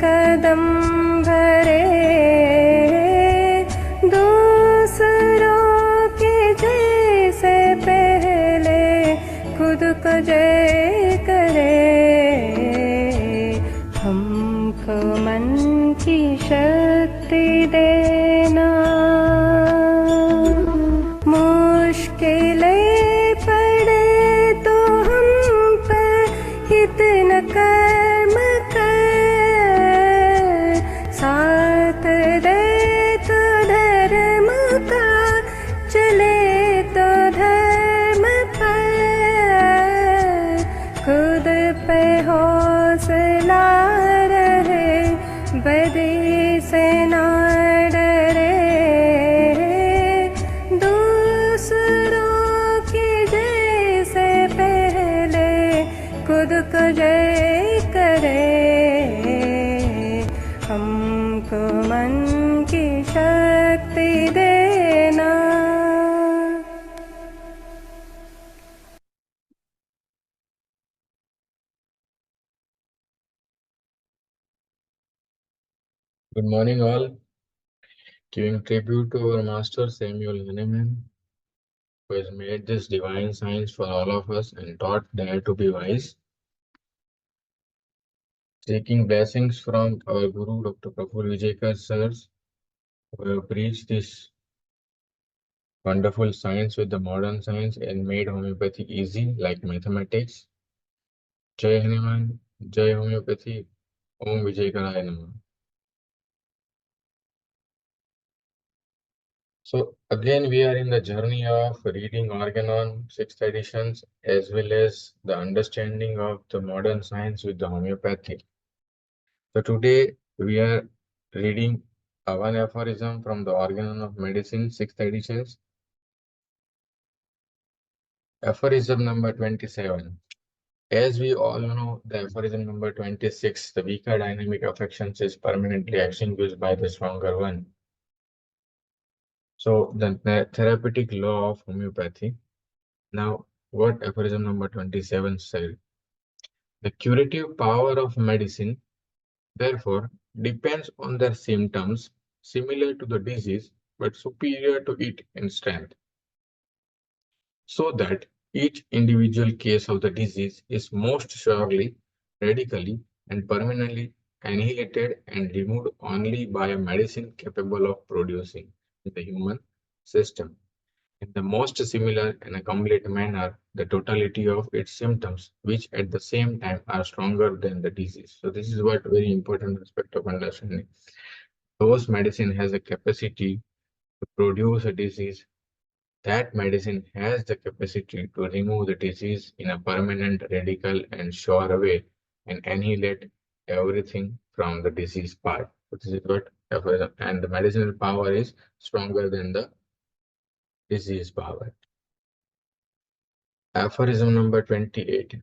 कदम भरे दूसरों के जैसे पहले खुद को जय करे हमको मन की शक्ति देना मुश्किलें पड़े तो हम पर इतना कर्म कर साथ दे तो धर्म का चले तो धर्म पर खुद पे हौसला रहे बदी से ना डरे दूसरों के जैसे पहले खुद को जय करे हमको मन की शक्ति देना. Good morning all. Giving tribute to our master Samuel Hahnemann, who has made this divine science for all of us and taught dare to be wise. Taking blessings from our Guru Dr. Prafull Vijayakar sirs, who have preached this wonderful science with the modern science and made homeopathy easy like mathematics. Jai Hanuman, Jai Homeopathy, Om Vijayakaraya Namah. So again, we are in the journey of reading Organon 6th editions as well as the understanding of the modern science with the homeopathy. So today we are reading one aphorism from the Organon of Medicine 6th editions. Aphorism number 27. As we all know, the aphorism number 26, the weaker dynamic affections is permanently extinguished by the stronger one. So the therapeutic law of homeopathy. Now, what aphorism number 27 said? The curative power of medicine, therefore, depends on their symptoms similar to the disease, but superior to it in strength. So that each individual case of the disease is most surely, radically, and permanently annihilated and removed only by a medicine capable of producing in the human system, in the most similar and a complete manner, the totality of its symptoms, which at the same time are stronger than the disease. So this is what very important aspect of understanding. Those medicine has a capacity to produce a disease. That medicine has the capacity to remove the disease in a permanent, radical, and sure way and annihilate everything from the disease part. So this is what, and the medicinal power is stronger than the disease power. Aphorism number 28.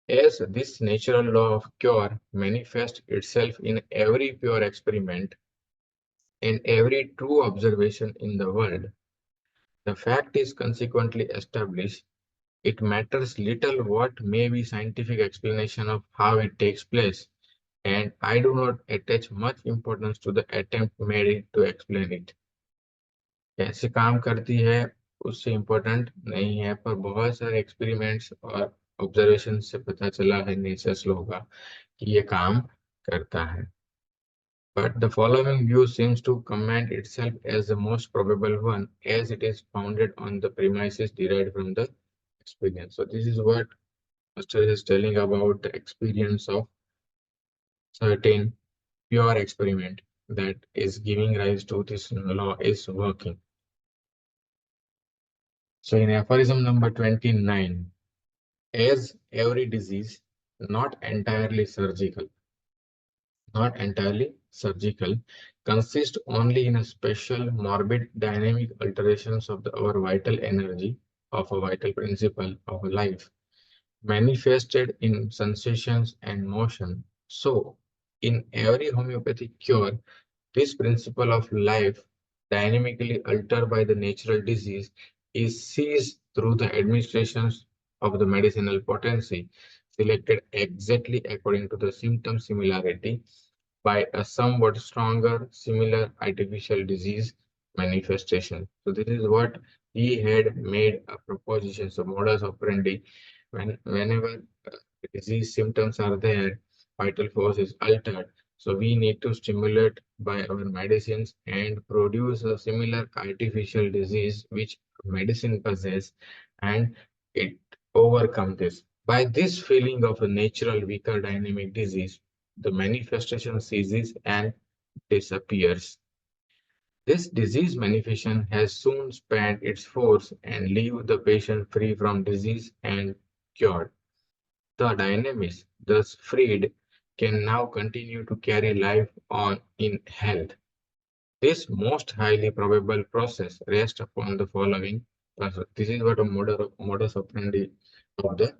As this natural law of cure manifests itself in every pure experiment and every true observation in the world, the fact is consequently established it matters little what may be scientific explanation of how it takes place, and I do not attach much importance to the attempt made to explain it. कैसे काम करती है उससे important नहीं है, पर बहुत सारे एक्सपेरिमेंट्स और ऑब्जर्वेशन से पता चला है नेचर्स लॉ का कि ये काम करता है. But the following view seems to commend itself as the most probable one, as it is founded on the premises derived from the experience. So this is what Master is telling about the experience of certain pure experiment that is giving rise to this law is working. So in aphorism number 29, as every disease, not entirely surgical, consists only in a special morbid dynamic alterations of our vital energy, of a vital principle of life, manifested in sensations and motion. So, in every homeopathic cure, this principle of life, dynamically altered by the natural disease, is seized through the administrations of the medicinal potency, selected exactly according to the symptom similarity by a somewhat stronger, similar artificial disease manifestation. So this is what he had made a proposition. So modus operandi, whenever disease symptoms are there, vital force is altered. So we need to stimulate by our medicines and produce a similar artificial disease which medicine possess, and it overcome this. By this feeling of a natural weaker dynamic disease, the manifestation ceases and disappears. This disease manifestation has soon spent its force and leave the patient free from disease and cured. The dynamis, thus freed, can now continue to carry life on in health. This most highly probable process rests upon the following process. This is what a modus operandi of the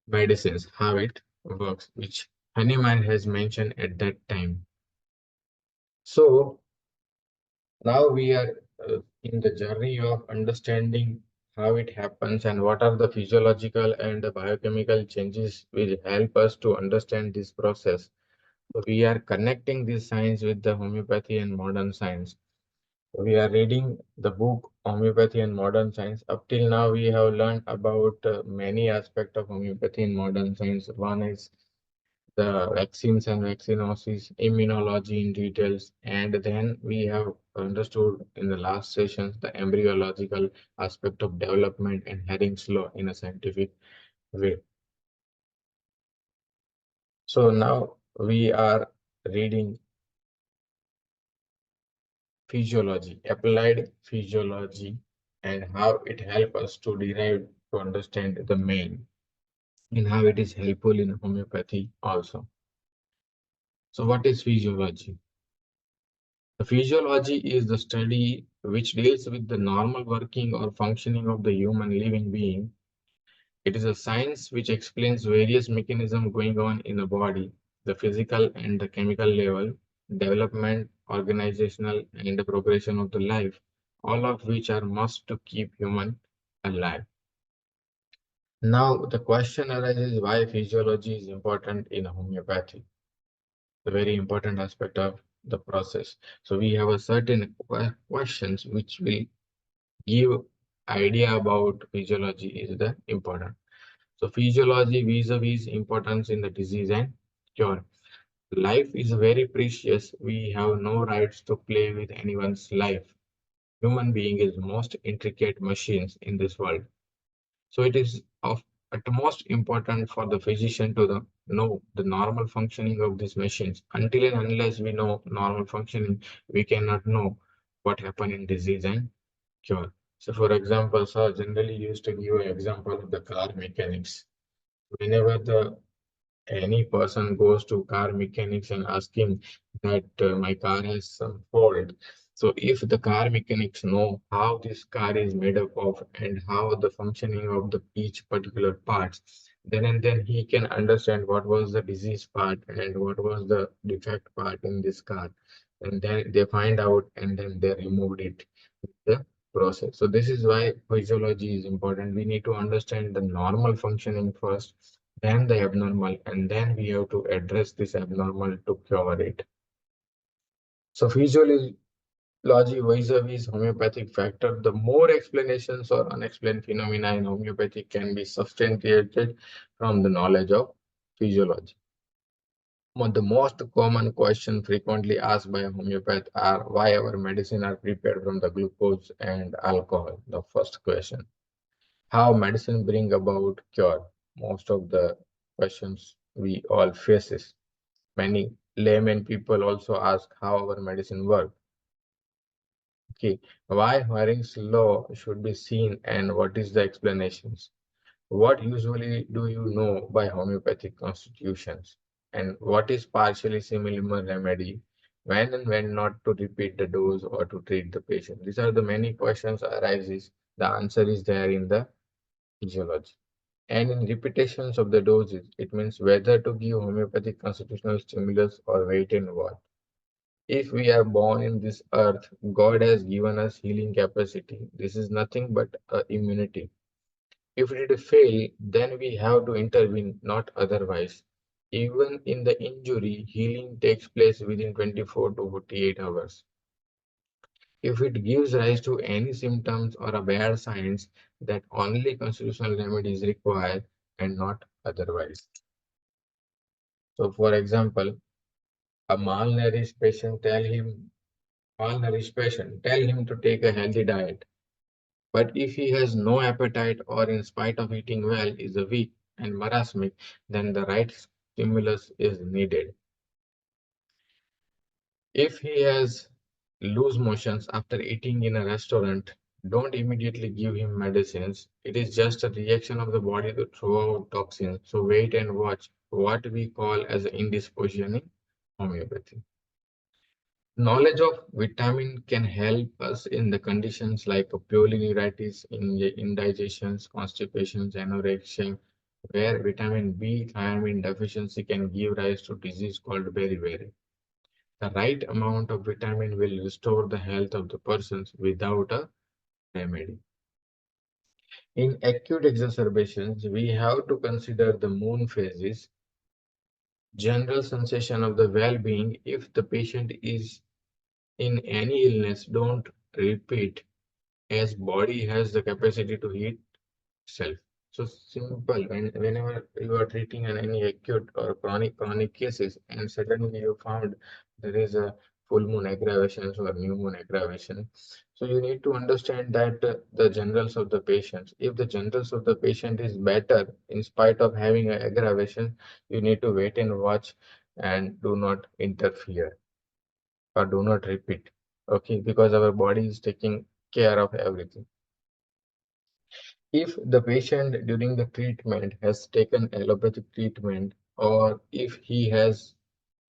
medicines, how it works, which Hahnemann has mentioned at that time. So now we are in the journey of understanding how it happens and what are the physiological and the biochemical changes which help us to understand this process. So we are connecting this science with the homeopathy and modern science. We are reading the book Homeopathy and Modern Science. Up till now, we have learned about many aspects of homeopathy and modern science. One is the vaccines and vaccinosis, immunology in details, and then we have understood in the last sessions the embryological aspect of development and Herring's law in a scientific way. So now we are reading physiology, applied physiology, and how it helps us to derive to understand the main and how it is helpful in homeopathy also. So what is physiology? The physiology is the study which deals with the normal working or functioning of the human living being. It is a science which explains various mechanisms going on in the body, the physical and the chemical level, development, organizational, and the progression of the life, all of which are must to keep human alive. Now, the question arises why physiology is important in homeopathy, the very important aspect of the process. So we have a certain questions which will give idea about physiology is the important. So physiology vis-a-vis importance in the disease and cure. Life is very precious. We have no rights to play with anyone's life. Human being is most intricate machines in this world. So it is of utmost important for the physician to know the normal functioning of these machines. Until and unless we know normal functioning, we cannot know what happened in disease and cure. So for example, sir generally used to give an example of the car mechanics. Whenever any person goes to car mechanics and asking that my car has some fault. So if the car mechanics know how this car is made up of and how the functioning of the each particular parts, then and then he can understand what was the disease part and what was the defect part in this car. And then they find out and then they removed it. process. So this is why physiology is important. We need to understand the normal functioning first, then the abnormal, and then we have to address this abnormal to cure it. So physiology vis-a-vis homeopathic factor, the more explanations or unexplained phenomena in homeopathy can be substantiated from the knowledge of physiology. The most common question frequently asked by a homeopath are why our medicine are prepared from the glucose and alcohol. The first question. How medicine bring about cure? Most of the questions we all faces. Many layman people also ask how our medicine work. Okay, why Waring's law should be seen and what is the explanations? What usually do you know by homeopathic constitutions? And what is partially similar remedy? When and when not to repeat the dose or to treat the patient? These are the many questions arises. The answer is there in the physiology. And in repetitions of the doses, it means whether to give homeopathic constitutional stimulus or wait and watch. If we are born in this earth, God has given us healing capacity. This is nothing but immunity. If it fail, then we have to intervene, not otherwise. Even in the injury, healing takes place within 24 to 48 hours. If it gives rise to any symptoms or a bad signs, that only constitutional remedy is required and not otherwise. So, for example, a malnourished patient, tell him to take a healthy diet. But if he has no appetite or in spite of eating well is a weak and marasmic, then the right stimulus is needed. If he has loose motions after eating in a restaurant, don't immediately give him medicines. It is just a reaction of the body to throw out toxins. So wait and watch, what we call as indisposition in homeopathy. Knowledge of vitamin can help us in the conditions like purulinitis, indigestions, constipations, anorexia, where vitamin B thiamine deficiency can give rise to disease called beriberi. The right amount of vitamin will restore the health of the persons without a remedy. In acute exacerbations, we have to consider the moon phases, general sensation of the well-being. If the patient is in any illness, don't repeat, as body has the capacity to heal itself. So simple, whenever you are treating any acute or chronic cases and suddenly you found there is a full moon aggravation or new moon aggravation. So you need to understand that the generals of the patient, if the generals of the patient is better in spite of having an aggravation, you need to wait and watch and do not interfere or do not repeat. Okay, because our body is taking care of everything. If the patient during the treatment has taken allopathic treatment, or if he has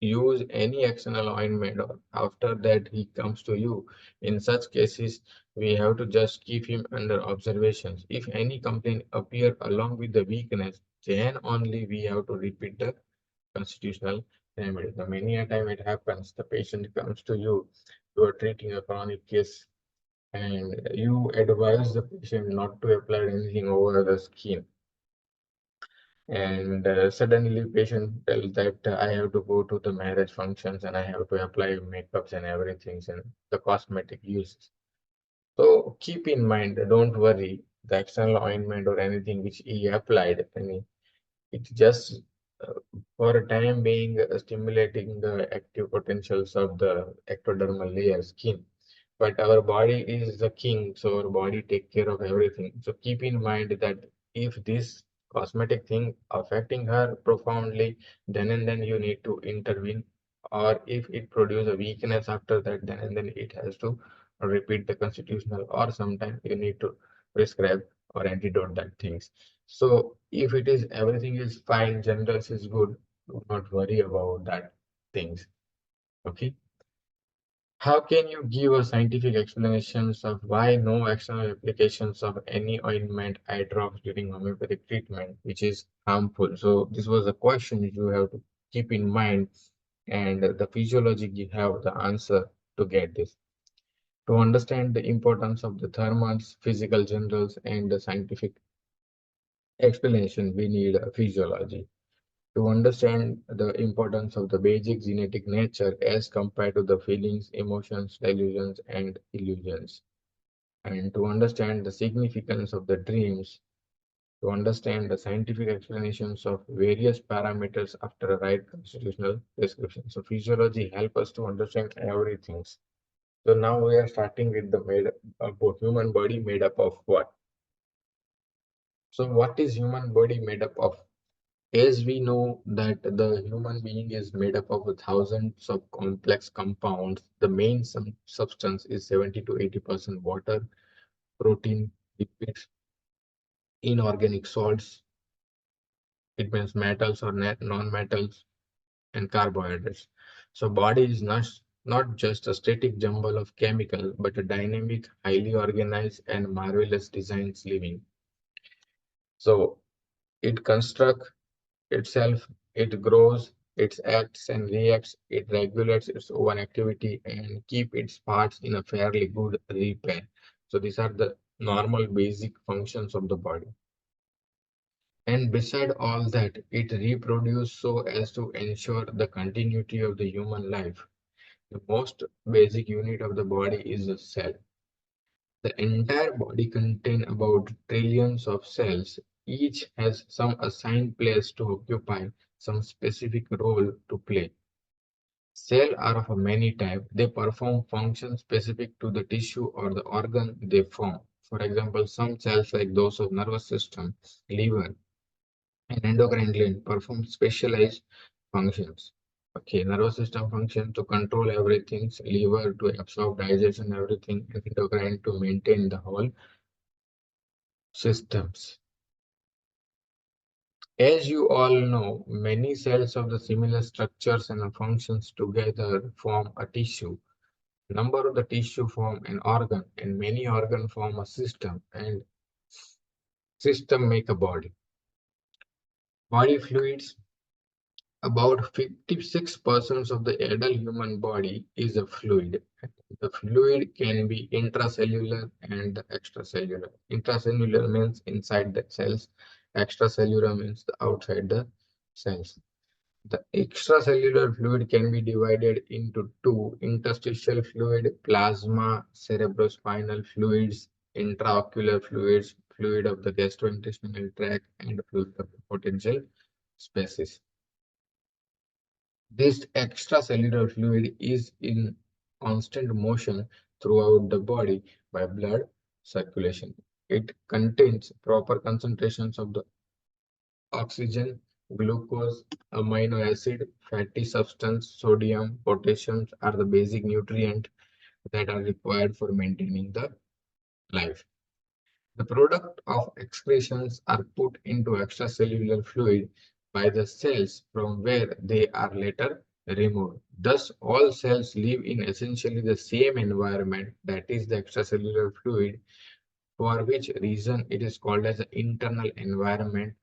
used any external ointment, or after that he comes to you, in such cases we have to just keep him under observations. If any complaint appear along with the weakness, then only we have to repeat the constitutional remedy. The many a time it happens, the patient comes to you, you are treating a chronic case and you advise the patient not to apply anything over the skin. And suddenly patient tells that I have to go to the marriage functions and I have to apply makeups and everything and the cosmetic uses. So keep in mind, don't worry, the external ointment or anything which he applied, it just uh, for a time being stimulating the active potentials of the ectodermal layer skin. But our body is the king, so our body take care of everything. So keep in mind that if this cosmetic thing affecting her profoundly, then and then you need to intervene. Or if it produces a weakness after that, then and then it has to repeat the constitutional, or sometime you need to prescribe or antidote that things. So if it is everything is fine, generals is good, do not worry about that things. Okay. How can you give a scientific explanations of why no external applications of any ointment, eye drops during homeopathic treatment, which is harmful? So this was a question you have to keep in mind, and the physiology you have the answer to get this. To understand the importance of the thermals, physical generals, and the scientific explanation, we need physiology. To understand the importance of the basic genetic nature as compared to the feelings, emotions, delusions, and illusions. And to understand the significance of the dreams, to understand the scientific explanations of various parameters after a right constitutional description. So physiology help us to understand everything. So now we are starting with the human body made up of what? So what is human body made up of? As we know that the human being is made up of thousands of complex compounds, the main substance is 70 to 80% water, protein, lipids, inorganic salts, it means metals or non-metals, and carbohydrates. So body is not just a static jumble of chemical, but a dynamic, highly organized, and marvelous designs living. So it constructs itself, it grows, it acts and reacts, it regulates its own activity and keep its parts in a fairly good repair. So these are the normal basic functions of the body. And beside all that, it reproduces so as to ensure the continuity of the human life. The most basic unit of the body is a cell. The entire body contains about trillions of cells. Each has some assigned place to occupy, some specific role to play. Cells are of many types. They perform functions specific to the tissue or the organ they form. For example, some cells like those of nervous system, liver, and endocrine gland perform specialized functions. Okay, nervous system function to control everything, liver to absorb digestion, everything, and endocrine to maintain the whole systems. As you all know, many cells of the similar structures and functions together form a tissue. Number of the tissue form an organ, and many organs form a system, and system make a body. Body fluids. About 56% of the adult human body is a fluid. The fluid can be intracellular and extracellular. Intracellular means inside the cells. Extracellular means the outside the cells. The extracellular fluid can be divided into two: interstitial fluid, plasma, cerebrospinal fluids, intraocular fluids, fluid of the gastrointestinal tract, and fluid of the potential species. This extracellular fluid is in constant motion throughout the body by blood circulation. It contains proper concentrations of the oxygen, glucose, amino acid, fatty substance, sodium, potassium are the basic nutrients that are required for maintaining the life. The product of excretions are put into extracellular fluid by the cells from where they are later removed. Thus, all cells live in essentially the same environment, that is the extracellular fluid, for which reason it is called as the internal environment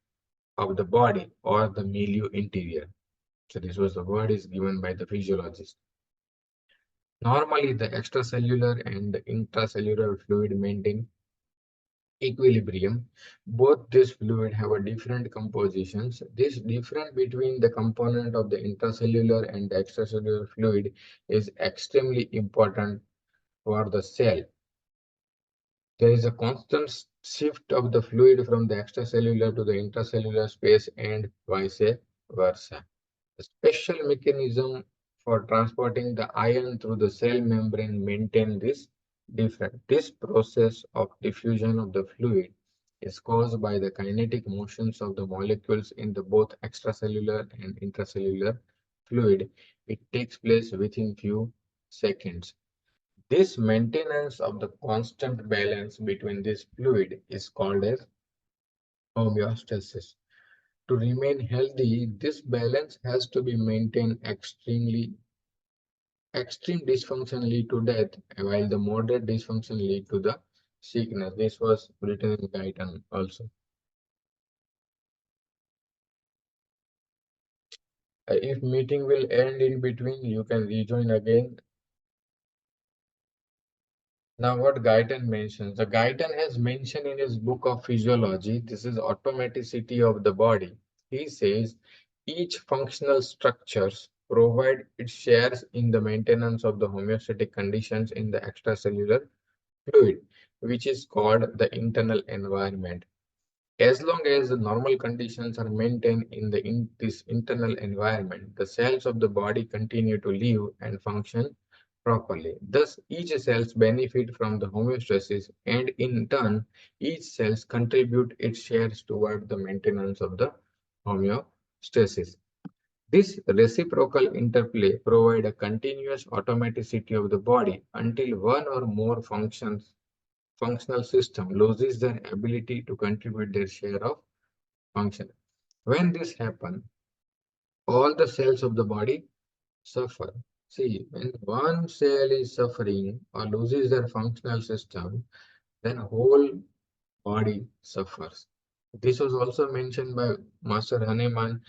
of the body or the milieu interior. So this was the word is given by the physiologist. Normally, the extracellular and the intracellular fluid maintain equilibrium. Both this fluid have a different compositions. This difference between the component of the intracellular and the extracellular fluid is extremely important for the cell. There is a constant shift of the fluid from the extracellular to the intracellular space and vice versa. A special mechanism for transporting the ion through the cell membrane maintain this difference. This process of diffusion of the fluid is caused by the kinetic motions of the molecules in the both extracellular and intracellular fluid. It takes place within few seconds. This maintenance of the constant balance between this fluid is called as homeostasis. To remain healthy, this balance has to be maintained extreme dysfunction lead to death, while the moderate dysfunction lead to the sickness. This was written in Guyton also. If meeting will end in between, you can rejoin again. Now, what Guyton mentions, the Guyton has mentioned in his book of physiology, this is automaticity of the body. He says each functional structures provide its shares in the maintenance of the homeostatic conditions in the extracellular fluid, which is called the internal environment. As long as the normal conditions are maintained in this internal environment, the cells of the body continue to live and function properly. Thus, each cells benefit from the homeostasis, and in turn, each cells contribute its shares toward the maintenance of the homeostasis. This reciprocal interplay provides a continuous automaticity of the body until one or more functional system loses their ability to contribute their share of function. When this happens, all the cells of the body suffer. See, when one cell is suffering or loses their functional system, then whole body suffers. This was also mentioned by Master Hahnemann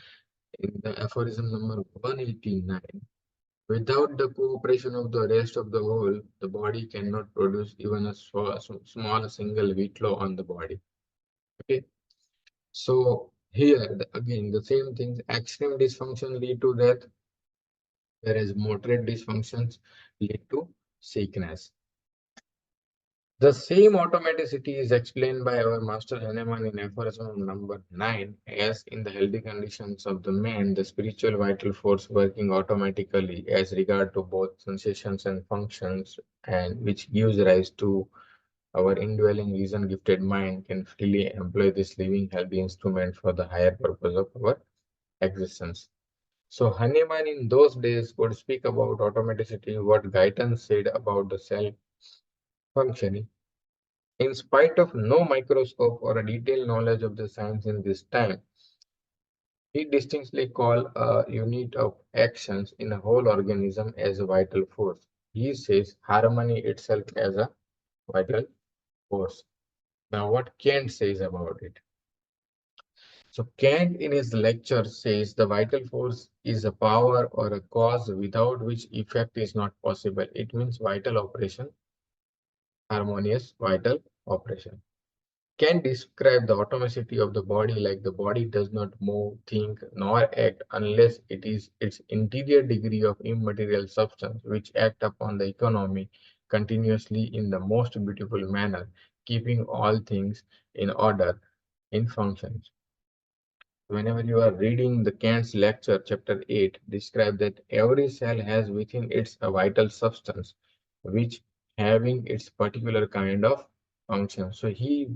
in the aphorism number 189. Without the cooperation of the rest of the whole, the body cannot produce even a small single whitlow on the body. Okay. So here again the same things, extreme dysfunction lead to death, whereas moderate dysfunctions lead to sickness. The same automaticity is explained by our Master Hahnemann in aphorism number 9 as in the healthy conditions of the man, the spiritual vital force working automatically as regard to both sensations and functions, and which gives rise to our indwelling vision gifted mind can freely employ this living healthy instrument for the higher purpose of our existence. So Hahnemann in those days could speak about automaticity, what Guyton said about the cell functioning. In spite of no microscope or a detailed knowledge of the science in this time, he distinctly called a unit of actions in a whole organism as a vital force. He says harmony itself as a vital force. Now, what Kant says about it? So Kant in his lecture says the vital force is a power or a cause without which effect is not possible. It means vital operation, harmonious vital operation. Kant describe the atomicity of the body like the body does not move, think, nor act unless it is its interior degree of immaterial substance which act upon the economy continuously in the most beautiful manner, keeping all things in order in functions. Whenever you are reading the Kant's lecture, chapter 8, describe that every cell has within it a vital substance, which having its particular kind of function. So he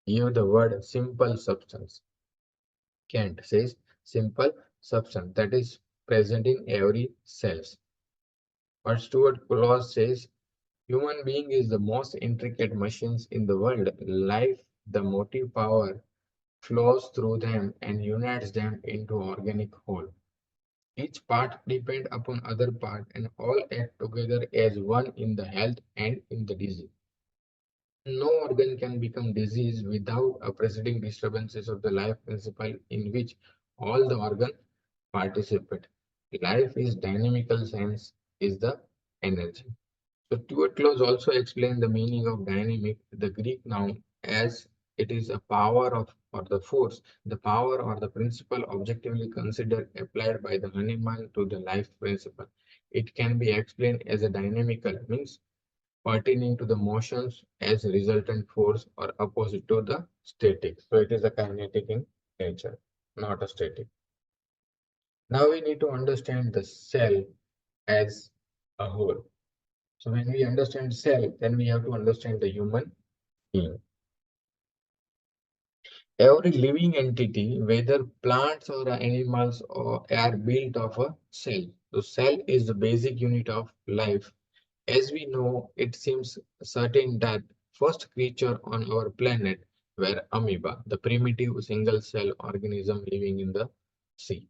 gave the word simple substance. Kant says simple substance that is present in every cells. But Stuart Claus says human being is the most intricate machines in the world. Life, the motive power flows through them and unites them into organic whole. Each part depend upon other part and all act together as one in the health and in the disease. No organ can become disease without a preceding disturbances of the life principle in which all the organs participate. Life is dynamical sense is the energy. So Stuart Close also explained the meaning of dynamic, the Greek noun, as it is a power of or the force, the power or the principle objectively considered applied by the Hahnemann to the life principle. It can be explained as a dynamical, means pertaining to the motions as resultant force or opposite to the static. So it is a kinetic in nature, not a static. Now we need to understand the cell as a whole. So when we understand cell, then we have to understand the human being. Every living entity, whether plants or animals, are built of a cell. So cell is the basic unit of life. As we know, it seems certain that first creature on our planet were amoeba, the primitive single-cell organism living in the sea.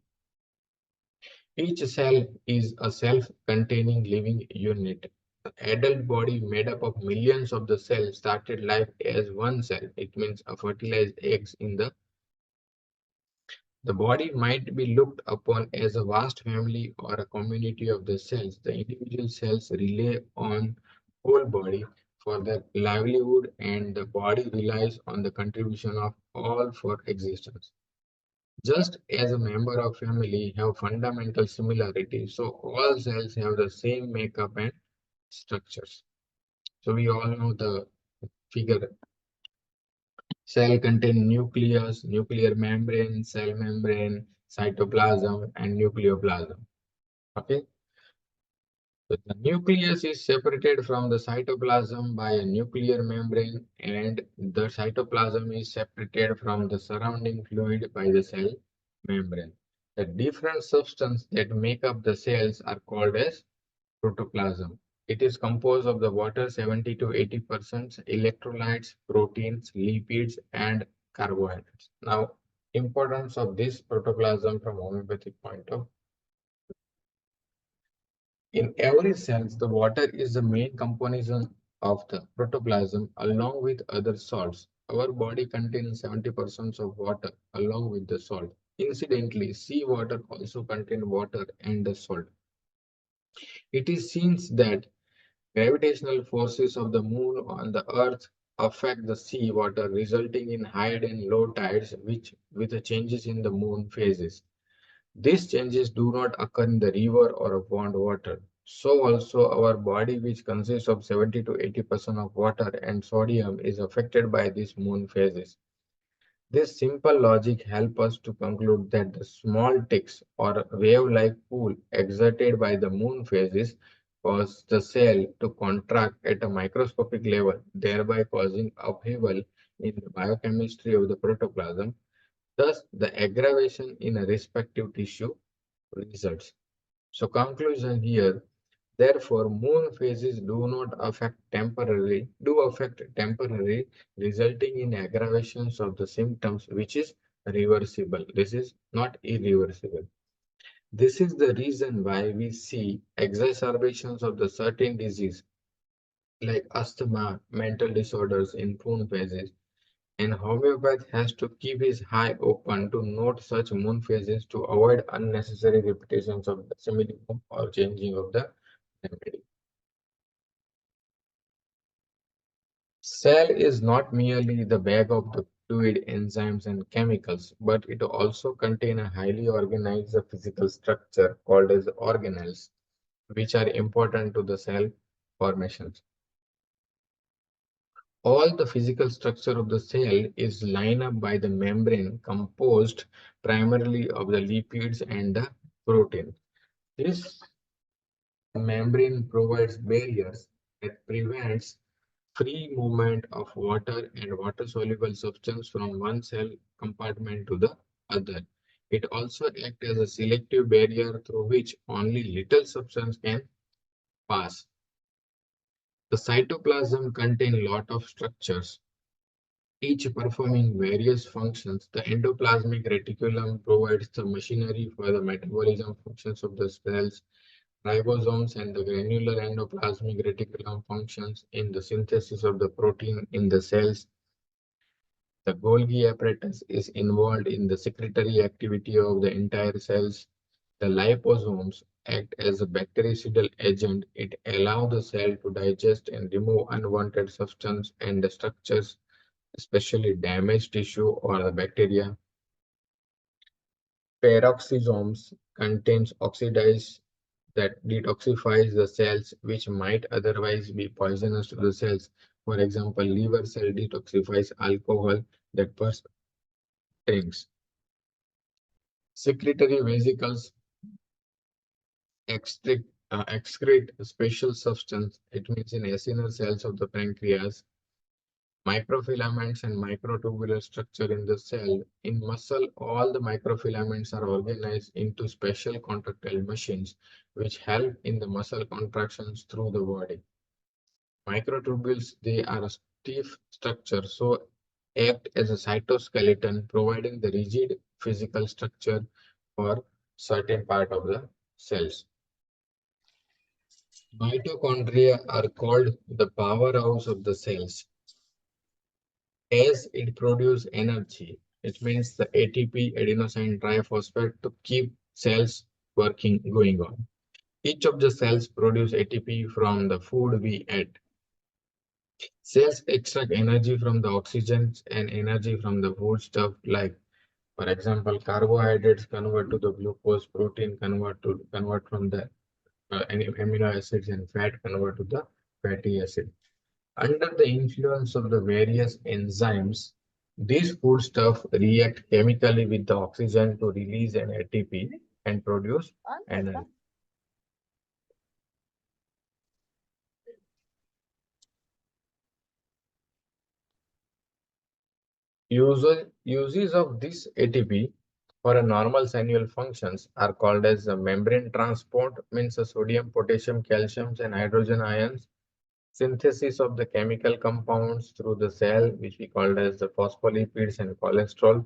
Each cell is a self-containing living unit. The adult body made up of millions of the cells started life as one cell. It means a fertilized eggs in the body might be looked upon as a vast family or a community of the cells. The individual cells rely on whole body for their livelihood, and the body relies on the contribution of all for existence. Just as a member of family have fundamental similarities, so all cells have the same makeup and structures. So we all know the figure. Cell contain nucleus, nuclear membrane, cell membrane, cytoplasm, and nucleoplasm. Okay. So the nucleus is separated from the cytoplasm by a nuclear membrane, and the cytoplasm is separated from the surrounding fluid by the cell membrane. The different substances that make up the cells are called as protoplasm. It is composed of the water 70 to 80%, electrolytes, proteins, lipids, and carbohydrates. Now, importance of this protoplasm from homeopathic point of view. In every cell, the water is the main component of the protoplasm along with other salts. Our body contains 70% of water along with the salt. Incidentally, seawater also contains water and the salt. It is seen that gravitational forces of the moon on the earth affect the sea water, resulting in high and low tides, which with the changes in the moon phases. These changes do not occur in the river or a pond water. So also our body, which consists of 70 to 80% of water and sodium, is affected by these moon phases. This simple logic helps us to conclude that the small ticks or wave-like pull exerted by the moon phases cause the cell to contract at a microscopic level, thereby causing upheaval in the biochemistry of the protoplasm. Thus, the aggravation in a respective tissue results. So conclusion here, therefore, moon phases do affect temporarily, resulting in aggravations of the symptoms, which is reversible. This is not irreversible. This is the reason why we see exacerbations of the certain disease like asthma, mental disorders in moon phases, and homeopath has to keep his eye open to note such moon phases to avoid unnecessary repetitions of the symptom or changing of the remedy. Cell is not merely the bag of the fluid, enzymes, and chemicals, but it also contains a highly organized physical structure called as organelles, which are important to the cell formations. All the physical structure of the cell is lined up by the membrane composed primarily of the lipids and the protein. This membrane provides barriers that prevents free movement of water and water-soluble substance from one cell compartment to the other. It also acts as a selective barrier through which only little substance can pass. The cytoplasm contains a lot of structures, each performing various functions. The endoplasmic reticulum provides the machinery for the metabolism functions of the cells. Ribosomes and the granular endoplasmic reticulum functions in the synthesis of the protein in the cells. The Golgi apparatus is involved in the secretory activity of the entire cells. The liposomes act as a bactericidal agent. It allows the cell to digest and remove unwanted substance and the structures, especially damaged tissue or the bacteria. Peroxisomes contains oxidase that detoxifies the cells which might otherwise be poisonous to the cells. For example, liver cell detoxifies alcohol that person drinks. Secretory vesicles excrete a special substance. It means in acinar cells of the pancreas. Microfilaments and microtubular structure in the cell. In muscle, all the microfilaments are organized into special contractile machines which help in the muscle contractions through the body. Microtubules, they are a stiff structure, so act as a cytoskeleton, providing the rigid physical structure for certain part of the cells. Mitochondria are called the powerhouse of the cells. As it produces energy, it means the ATP, adenosine triphosphate, to keep cells going on. Each of the cells produce ATP from the food we eat. Cells extract energy from the oxygen and energy from the foodstuff like, for example, carbohydrates convert to the glucose, protein convert from the any amino acids, and fat convert to the fatty acid. Under the influence of the various enzymes, these foodstuff react chemically with the oxygen to release an ATP and produce energy. Uses of this ATP for a normal cellular functions are called as the membrane transport, means the sodium, potassium, calcium, and hydrogen ions, synthesis of the chemical compounds through the cell, which we called as the phospholipids and cholesterol,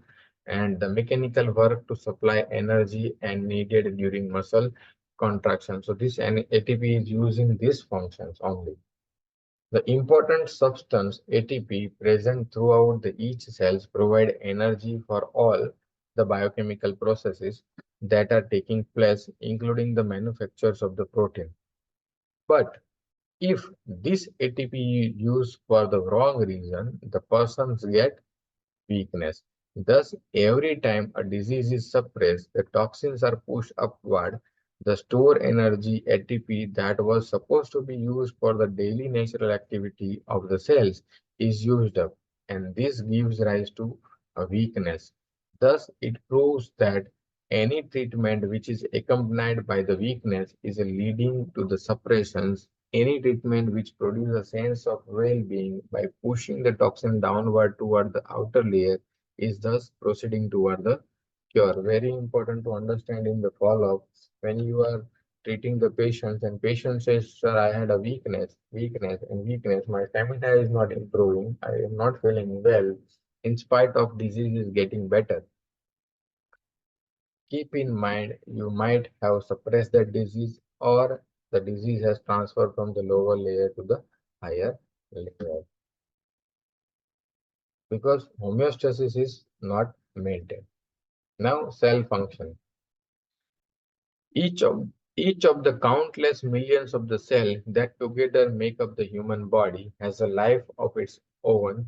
and the mechanical work to supply energy and needed during muscle contraction. So this ATP is using these functions only. The important substance ATP present throughout the each cells provide energy for all the biochemical processes that are taking place, including the manufactures of the protein. But if this ATP is used for the wrong reason, the persons get weakness. Thus, every time a disease is suppressed, the toxins are pushed upward. The stored energy ATP that was supposed to be used for the daily natural activity of the cells is used up, and this gives rise to a weakness. Thus, it proves that any treatment which is accompanied by the weakness is leading to the suppressions. Any treatment which produces a sense of well-being by pushing the toxin downward toward the outer layer is thus proceeding toward the cure. Very important to understand in the follow-up when you are treating the patients and patient says, sir, I had a weakness, my stamina is not improving, I am not feeling well, in spite of disease is getting better. Keep in mind, you might have suppressed that disease or the disease has transferred from the lower layer to the higher layer because homeostasis is not maintained. Now, cell function. Each of each of the countless millions of the cell that together make up the human body has a life of its own.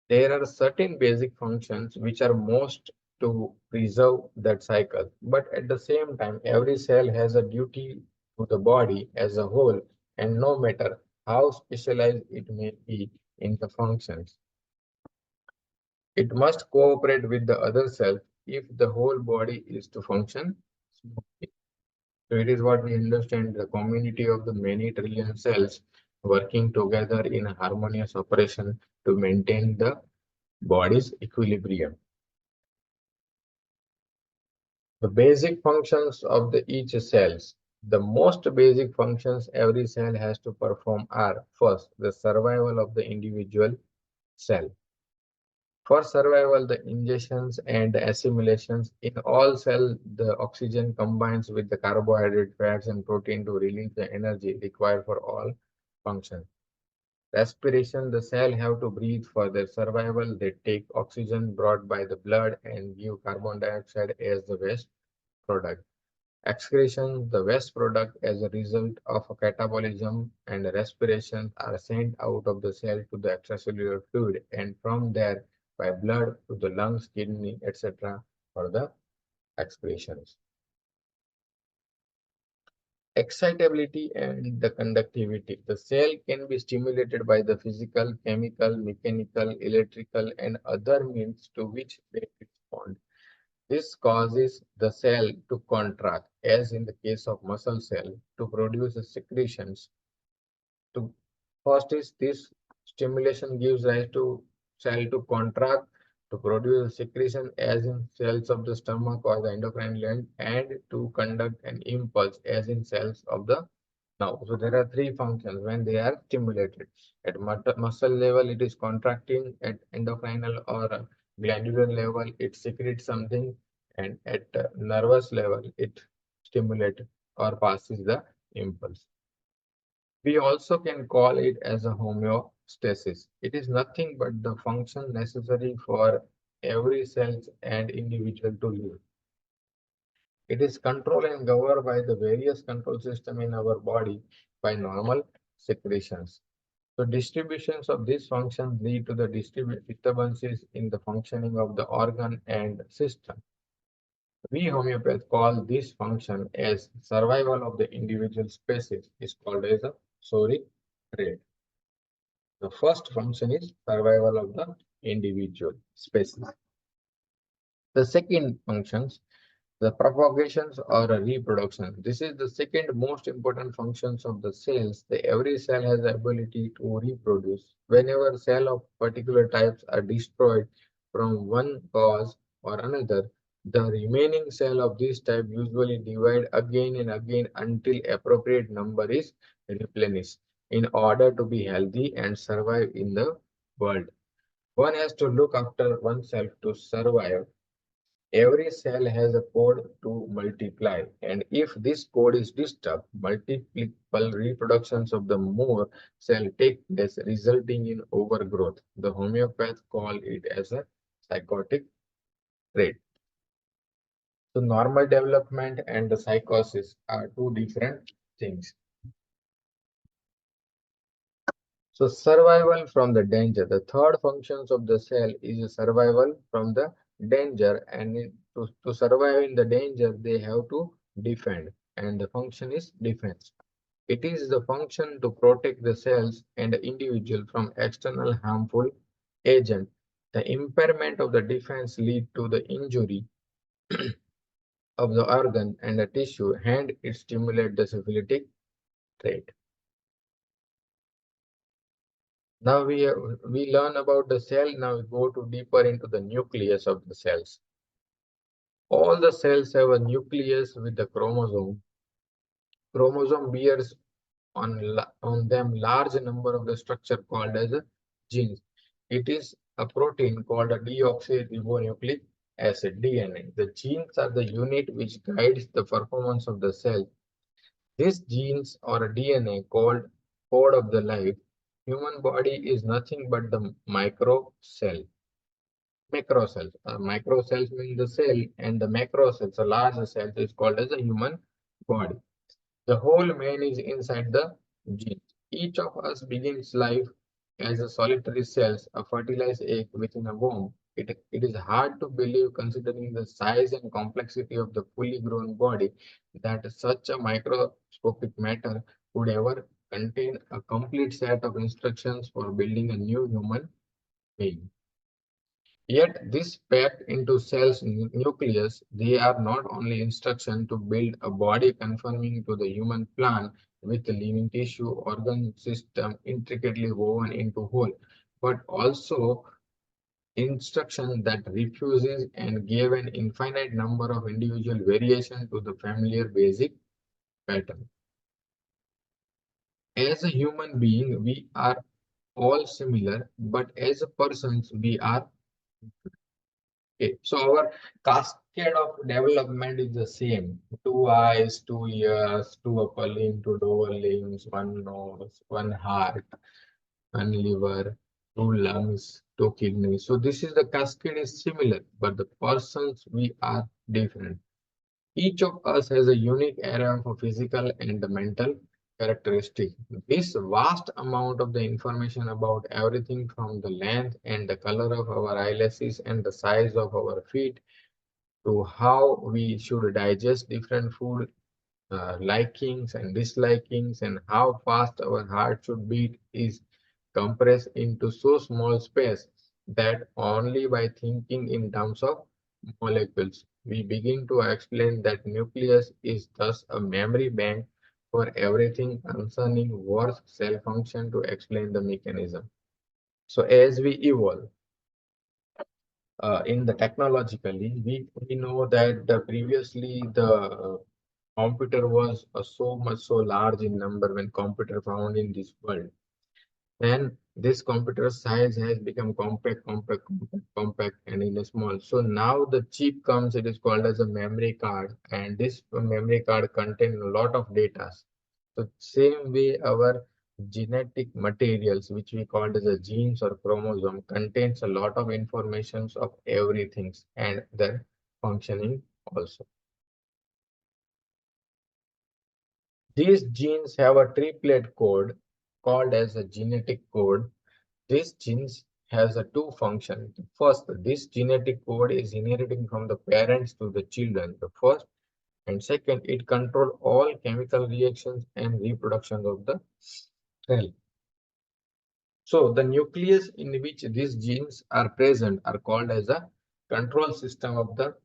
There are certain basic functions which are most to preserve that cycle, but at the same time, every cell has a duty to the body as a whole, and no matter how specialized it may be in the functions, it must cooperate with the other cells if the whole body is to function smoothly. So it is what we understand the community of the many trillion cells working together in a harmonious operation to maintain the body's equilibrium. The basic functions of the each cells. The most basic functions every cell has to perform are first, the survival of the individual cell. For survival, the ingestions and the assimilations in all cells, the oxygen combines with the carbohydrate, fats, and protein to release the energy required for all functions. Respiration, the cell have to breathe for their survival. They take oxygen brought by the blood and give carbon dioxide as the waste product. Excretion, the waste product as a result of a catabolism and respiration are sent out of the cell to the extracellular fluid and from there by blood to the lungs, kidney, etc. for the excretions. Excitability and the conductivity. The cell can be stimulated by the physical, chemical, mechanical, electrical, and other means to which they respond. This causes the cell to contract, as in the case of muscle cell, to produce the secretions. To first is this stimulation gives rise to cell to contract to produce a secretion, as in cells of the stomach or the endocrine gland, and to conduct an impulse, as in cells of the now. So there are three functions when they are stimulated. At muscle level, it is contracting. At endocrinal or glandular level, it secretes something, and at nervous level, it stimulates or passes the impulse. We also can call it as a homeostasis. It is nothing but the function necessary for every cell and individual to live. It is controlled and governed by the various control system in our body by normal secretions. So distributions of these functions lead to the disturbances in the functioning of the organ and system. We homeopaths call this function as survival of the individual species is called as a sorry rate. The first function is survival of the individual species. The second functions, the propagations or a reproduction. This is the second most important functions of the cells. Every cell has the ability to reproduce. Whenever cell of particular types are destroyed from one cause or another, the remaining cell of this type usually divide again and again until appropriate number is replenished in order to be healthy and survive in the world. One has to look after oneself to survive. Every cell has a code to multiply, and if this code is disturbed, multiple reproductions of the more cell take place, resulting in overgrowth. The homeopaths call it as a psychotic trait. So normal development and the psychosis are two different things. So survival from the danger. The third functions of the cell is survival from the danger, and to survive in the danger, they have to defend, and the function is defense. It is the function to protect the cells and the individual from external harmful agent. The impairment of the defense lead to the injury of the organ and the tissue, and it stimulates the syphilitic trait. Now we learn about the cell. Now we go to deeper into the nucleus of the cells. All the cells have a nucleus with the chromosome. Chromosome bears on them large number of the structure called as a genes. It is a protein called a deoxyribonucleic acid DNA. The genes are the unit which guides the performance of the cell. These genes or a DNA called code of the life. Human body is nothing but the micro cell. Macro cells. Micro cells mean the cell, and the macro cells, a larger cell, is called as a human body. The whole man is inside the gene. Each of us begins life as a solitary cells, a fertilized egg within a womb. It is hard to believe, considering the size and complexity of the fully grown body, that such a microscopic matter could ever contain a complete set of instructions for building a new human being. Yet this packed into cells nucleus, they are not only instruction to build a body conforming to the human plan with the living tissue organ system intricately woven into whole, but also instruction that refuses and gave an infinite number of individual variations to the familiar basic pattern. As a human being, we are all similar, but as a persons, we are okay. So our cascade of development is the same. 2 eyes, 2 ears, 2 upper limbs, 2 lower limbs, 1 nose, 1 heart, 1 liver, 2 lungs, 2 kidneys. So this is the cascade is similar, but the persons we are different. Each of us has a unique area of physical and the mental characteristic. This vast amount of the information about everything from the length and the color of our eyelashes and the size of our feet to how we should digest different food likings and dislikings and how fast our heart should beat is compressed into so small space that only by thinking in terms of molecules we begin to explain that nucleus is thus a memory bank for everything concerning work cell function to explain the mechanism. So as we evolve in the technologically, we know that previously the computer was so much so large in number when computer found in this world. Then this computer size has become compact, and in a small. So now the chip comes, it is called as a memory card, and this memory card contains a lot of data. So same way our genetic materials, which we call as a genes or chromosome, contains a lot of informations of everything and their functioning also. These genes have a triplet code called as a genetic code. This genes has a two functions. First, this genetic code is inheriting from the parents to the children. The first, and second, it controls all chemical reactions and reproduction of the cell. So the nucleus in which these genes are present are called as a control system of the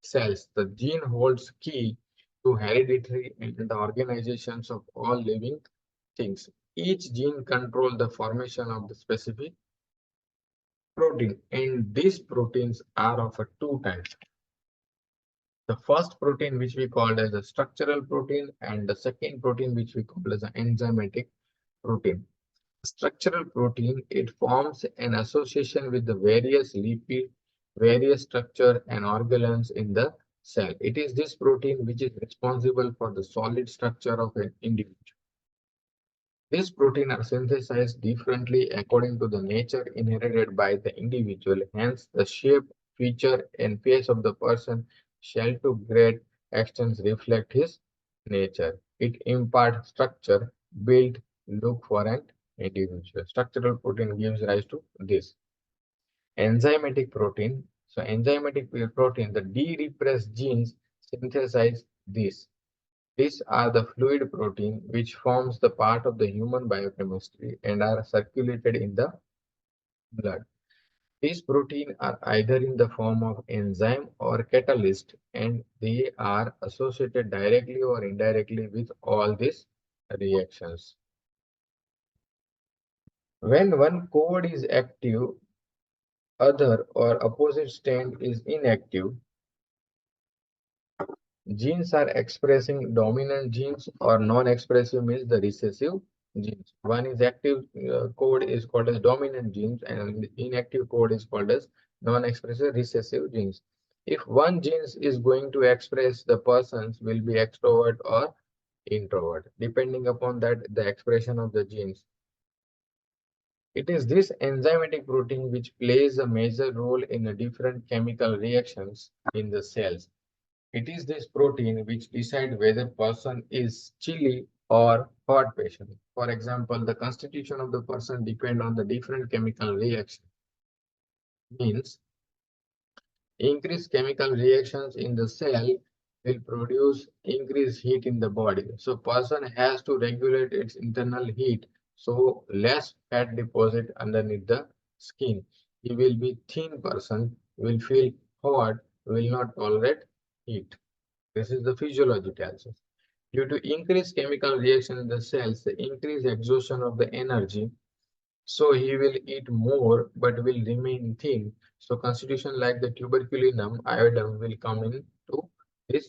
cells. The gene holds key to hereditary and the organizations of all living things. Each gene controls the formation of the specific protein, and these proteins are of a two types. The first protein which we call as a structural protein, and the second protein which we call as an enzymatic protein. Structural protein, it forms an association with the various lipid, various structure and organelles in the cell. It is this protein which is responsible for the solid structure of an individual. These proteins are synthesized differently according to the nature inherited by the individual. Hence, the shape, feature, and face of the person shall to great extent reflect his nature. It imparts structure, build, look for an individual. Structural protein gives rise to this. Enzymatic protein. So, enzymatic protein, the de-repressed genes synthesize this. These are the fluid protein which forms the part of the human biochemistry and are circulated in the blood. These proteins are either in the form of enzyme or catalyst, and they are associated directly or indirectly with all these reactions. When one code is active, other or opposite state is inactive. Genes are expressing dominant genes or non-expressive means the recessive genes. One is active code is called as dominant genes, and inactive code is called as non-expressive recessive genes. If one gene is going to express, the persons will be extrovert or introvert, depending upon that the expression of the genes. It is this enzymatic protein which plays a major role in the different chemical reactions in the cells. It is this protein which decides whether person is chilly or hot patient. For example, the constitution of the person depend on the different chemical reaction. Means increased chemical reactions in the cell will produce increased heat in the body. So person has to regulate its internal heat. So less fat deposit underneath the skin. He will be thin person, will feel hot, will not tolerate heat. This is the physiology tells us. Due to increased chemical reaction in the cells, the increased exhaustion of the energy, so he will eat more but will remain thin. So constitution like the tuberculinum, iodine will come into this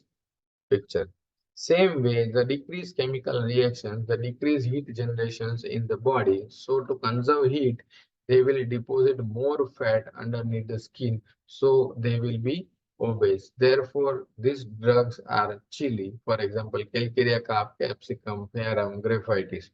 picture. Same way, the decreased chemical reactions, the decreased heat generations in the body. So to conserve heat, they will deposit more fat underneath the skin. So they will be obese. Therefore, these drugs are chilly. For example, calcarea carp, capsicum, perum, graphitis.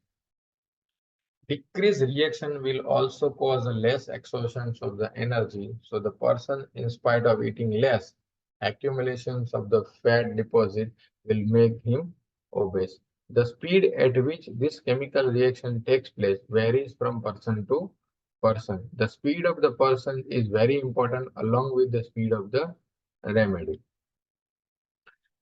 Decreased reaction will also cause a less exhaustion of the energy. So the person, in spite of eating less, accumulations of the fat deposit will make him obese. The speed at which this chemical reaction takes place varies from person to person. The speed of the person is very important along with the speed of the remedy.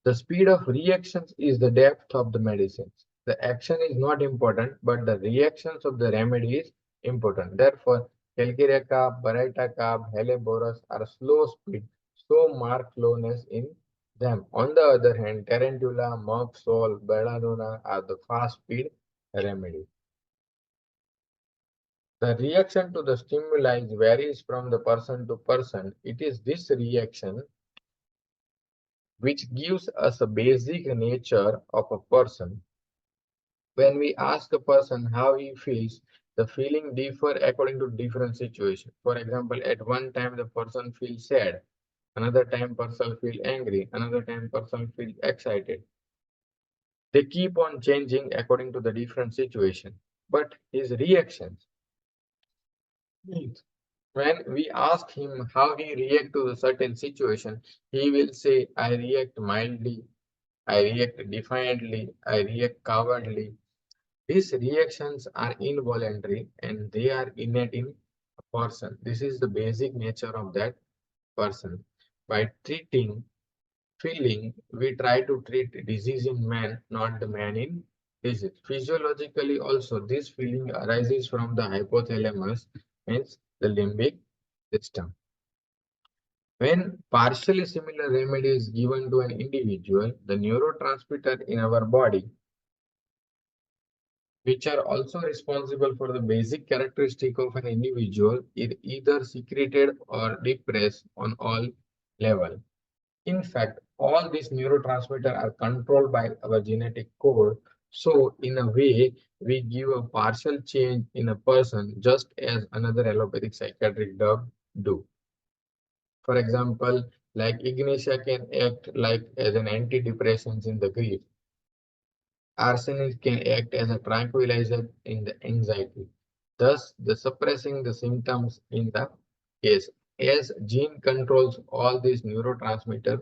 The speed of reactions is the depth of the medicines. The action is not important, but the reactions of the remedy is important. Therefore, calcarea carb, baryta carb, helleborus are slow speed, so mark slowness in them. On the other hand, tarantula, mug, sol, belladonna are the fast speed remedy. The reaction to the stimuli varies from the person to person. It is this reaction which gives us a basic nature of a person. When we ask a person how he feels, the feeling differ according to different situations. For example, at one time the person feels sad, another time person feels angry, another time person feels excited. They keep on changing according to the different situation. But his reactions, when we ask him how he react to a certain situation, he will say, I react mildly, I react defiantly, I react cowardly. These reactions are involuntary and they are innate in a person. This is the basic nature of that person. By feeling, we try to treat disease in man, not the man in disease. Physiologically also, this feeling arises from the hypothalamus, means the limbic system. When partially similar remedy is given to an individual, the neurotransmitter in our body, which are also responsible for the basic characteristic of an individual, is either secreted or depressed on all levels. In fact, all these neurotransmitters are controlled by our genetic code. So, in a way, we give a partial change in a person just as another allopathic psychiatric drug do. For example, like Ignatia can act like as an antidepressant in the grief. Arsenic can act as a tranquilizer in the anxiety, thus the suppressing the symptoms in the case. As gene controls all these neurotransmitters,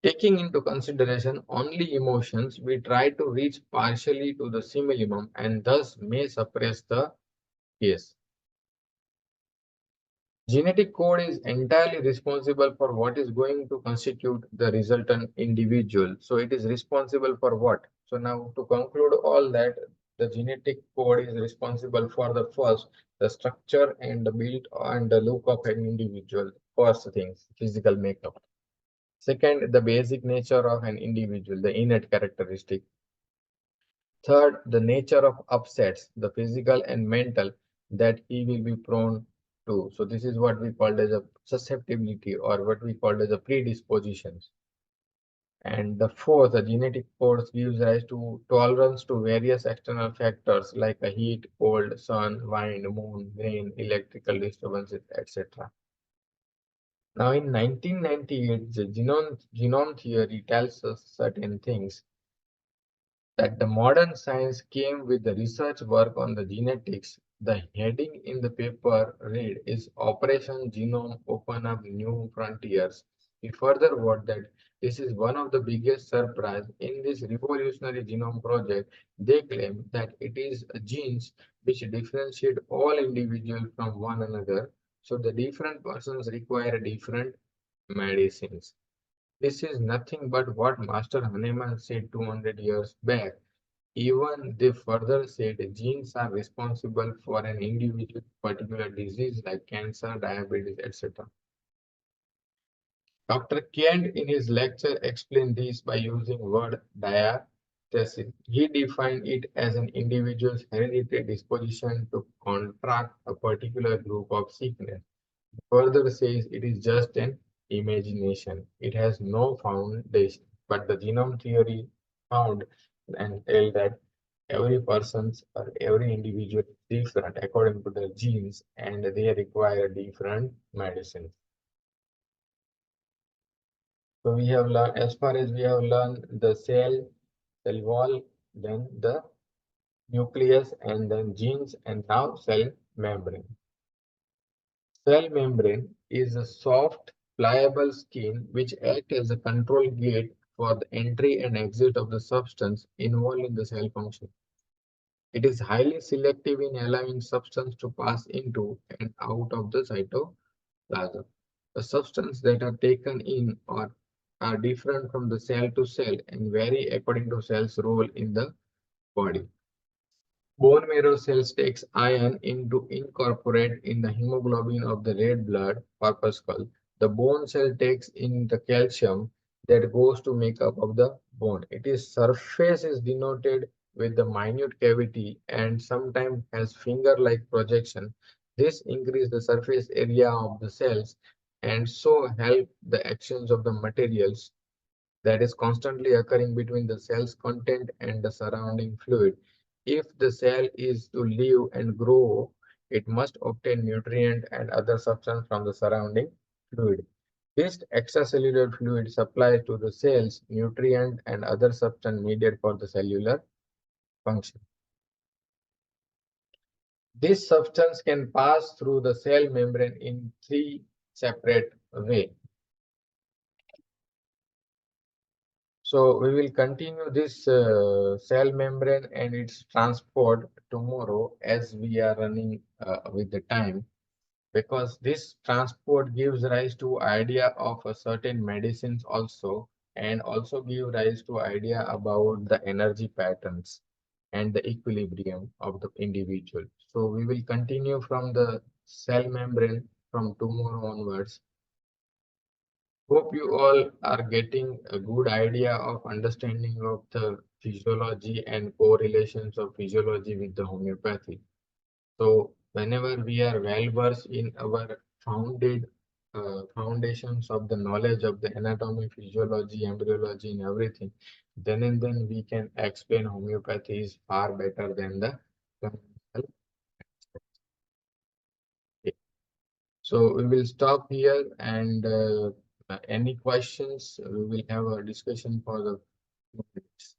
taking into consideration only emotions, we try to reach partially to the minimum and thus may suppress the case. Genetic code is entirely responsible for what is going to constitute the resultant individual. So it is responsible for what? So now to conclude all that, the genetic code is responsible for the first, the structure and the build and the look of an individual. First things, physical makeup. Second, the basic nature of an individual, the innate characteristic. Third, the nature of upsets, the physical and mental that he will be prone to. So this is what we call as a susceptibility or what we call as a predispositions. And the fourth, the genetic code gives rise to tolerance to various external factors like a heat, cold, sun, wind, moon, rain, electrical disturbances, etc. Now in 1998, the genome theory tells us certain things that the modern science came with the research work on the genetics. The heading in the paper read is Operation Genome Open Up New Frontiers. We further wrote that this is one of the biggest surprise in this revolutionary genome project. They claim that it is genes which differentiate all individuals from one another. So the different persons require different medicines. This is nothing but what Master Hahnemann said 200 years back. Even they further said genes are responsible for an individual particular disease like cancer, diabetes, etc. Dr. Kent in his lecture explained this by using word diathesis. He defined it as an individual's hereditary disposition to contract a particular group of sickness. Further says it is just an imagination. It has no foundation. But the genome theory found and tell that every person's or every individual is different according to their genes and they require different medicines. So we have learned, as far as we have learned the cell wall, then the nucleus and then genes and now cell membrane. Cell membrane is a soft, pliable skin which acts as a control gate for the entry and exit of the substance involved in the cell function. It is highly selective in allowing substance to pass into and out of the cytoplasm. The substances that are taken in or are different from the cell to cell and vary according to cell's role in the body. Bone marrow cells takes iron in to incorporate in the hemoglobin of the red blood corpuscle. The bone cell takes in the calcium that goes to make up of the bone. Its surface is denoted with the minute cavity and sometimes has finger-like projection. This increases the surface area of the cells and so help the actions of the materials that is constantly occurring between the cell's content and the surrounding fluid. If the cell is to live and grow, it must obtain nutrient and other substance from the surrounding fluid. This extracellular fluid supplies to the cells nutrient and other substance needed for the cellular function. This substance can pass through the cell membrane in three separate ways. So we will continue this cell membrane and its transport tomorrow as we are running with the time, because this transport gives rise to idea of a certain medicines also, and also give rise to idea about the energy patterns and the equilibrium of the individual. So we will continue from the cell membrane from tomorrow onwards. Hope you all are getting a good idea of understanding of the physiology and correlations of physiology with the homeopathy. So whenever we are well versed in our foundations of the knowledge of the anatomy, physiology, embryology, and everything, then and then we can explain homeopathy is far better than the conventional. So we will stop here, and any questions, we will have a discussion for the 2 minutes.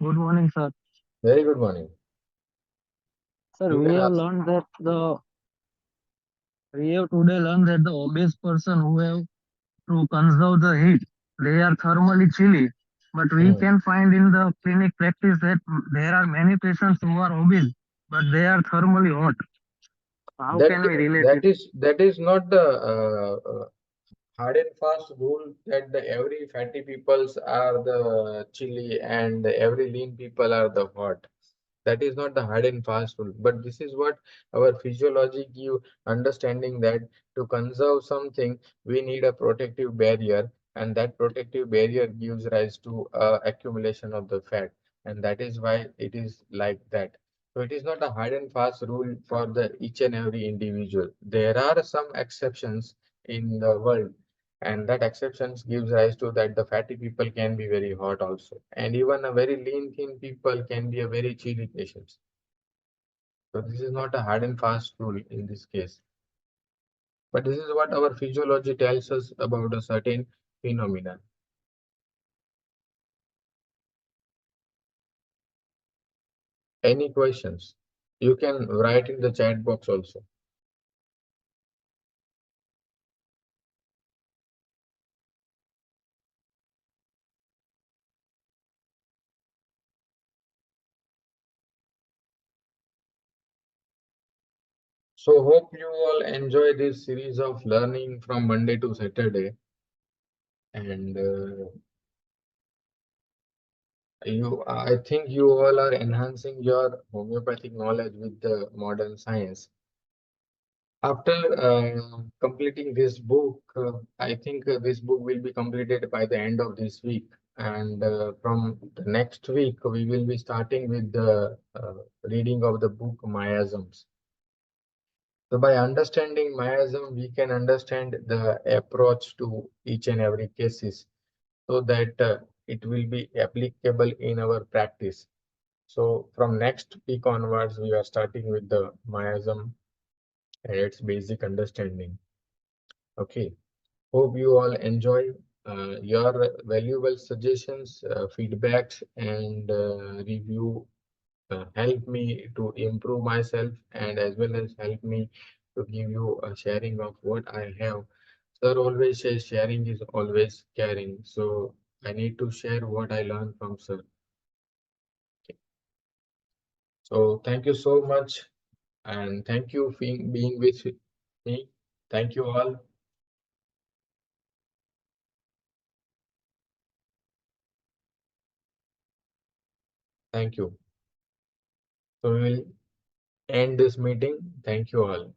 Good morning, sir. Very good morning. Sir, You can ask. we have today learned that the obese person who have to conserve the heat, they are thermally chilly. But we Hmm. can find in the clinic practice that there are many patients who are obese, but they are thermally hot. How That can we relate that it? is not the hard and fast rule that the every fatty peoples are the chili and every lean people are the hot. That is not the hard and fast rule, but this is what our physiology give understanding, that to conserve something we need a protective barrier, and that protective barrier gives rise to accumulation of the fat, and that is why it is like that. So it is not a hard and fast rule for the each and every individual. There are some exceptions in the world, and that exceptions gives rise to that the fatty people can be very hot also, and even a very lean thin people can be a very chilly patients. So this is not a hard and fast rule in this case, but this is what our physiology tells us about a certain phenomenon. Any questions, you can write in the chat box also. So hope you all enjoy this series of learning from Monday to Saturday, and I think you all are enhancing your homeopathic knowledge with the modern science. After completing this book, I think this book will be completed by the end of this week. And from the next week, we will be starting with the reading of the book Miasms. So by understanding miasm, we can understand the approach to each and every cases, so that it will be applicable in our practice. So from next week onwards, we are starting with the miasm and its basic understanding. Okay. Hope you all enjoy your valuable suggestions, feedbacks, and review help me to improve myself, and as well as help me to give you a sharing of what I have. Sir always says sharing is always caring. So I need to share what I learned from sir. Okay. So thank you so much, and thank you for being with me. Thank you all. Thank you. So we will end this meeting. Thank you all.